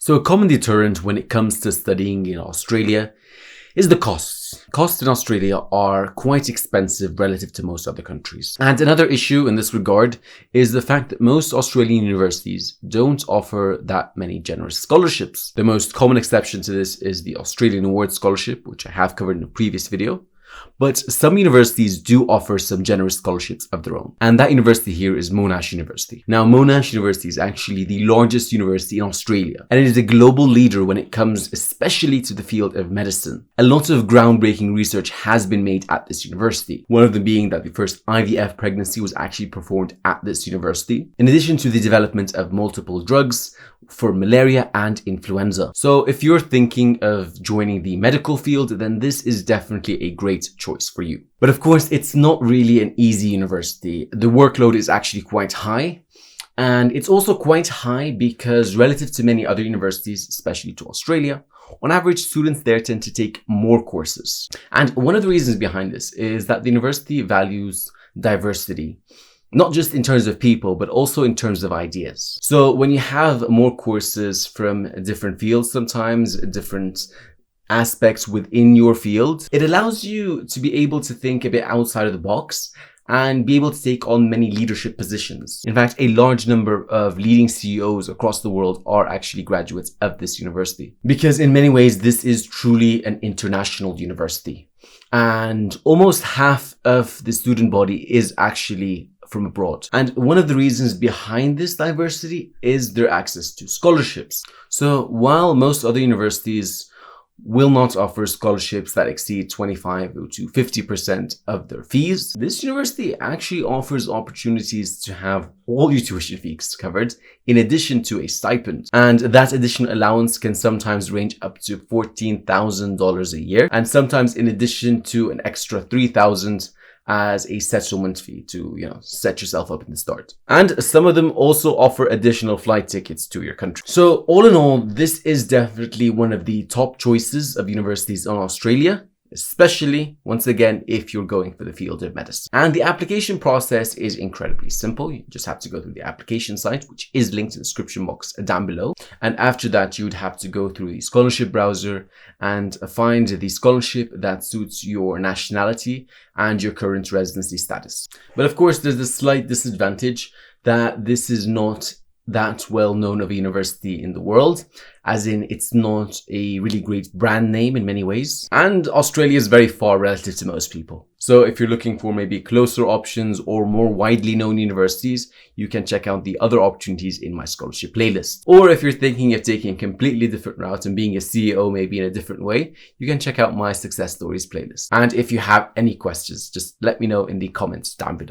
So a common deterrent when it comes to studying in Australia is the costs. Costs in Australia are quite expensive relative to most other countries. And another issue in this regard is the fact that most Australian universities don't offer that many generous scholarships. The most common exception to this is the Australian Award Scholarship, which I have covered in a previous video. But some universities do offer some generous scholarships of their own. And that university here is Monash University. Now, Monash University is actually the largest university in Australia. And it is a global leader when it comes especially to the field of medicine. A lot of groundbreaking research has been made at this university. One of them being that the first IVF pregnancy was actually performed at this university. In addition to the development of multiple drugs for malaria and influenza. So if you're thinking of joining the medical field, then this is definitely a great choice for you. But of course, it's not really an easy university. The workload is actually quite high. And it's also quite high because relative to many other universities, especially to Australia, on average, students there tend to take more courses. And one of the reasons behind this is that the university values diversity. Not just in terms of people, but also in terms of ideas. So when you have more courses from different fields, sometimes different aspects within your field, it allows you to be able to think a bit outside of the box and be able to take on many leadership positions. In fact, a large number of leading CEOs across the world are actually graduates of this university. Because in many ways, this is truly an international university. And almost half of the student body is actually from abroad. And one of the reasons behind this diversity is their access to scholarships. So while most other universities will not offer scholarships that exceed 25 to 50% of their fees, this university actually offers opportunities to have all your tuition fees covered in addition to a stipend. And that additional allowance can sometimes range up to $14,000 a year, and sometimes in addition to an extra $3,000 as a settlement fee to, set yourself up in the start. And some of them also offer additional flight tickets to your country. So all in all, this is definitely one of the top choices of universities in Australia, especially, once again, if you're going for the field of medicine. And the application process is incredibly simple. You just have to go through the application site, which is linked in the description box down below. And after that, you'd have to go through the scholarship browser and find the scholarship that suits your nationality and your current residency status. But of course, there's a slight disadvantage that this is not that well known of a university in the world, as in it's not a really great brand name in many ways. And Australia is very far relative to most people. So if you're looking for maybe closer options or more widely known universities, you can check out the other opportunities in my scholarship playlist. Or if you're thinking of taking a completely different route and being a CEO maybe in a different way, you can check out my success stories playlist. And if you have any questions, just let me know in the comments down below.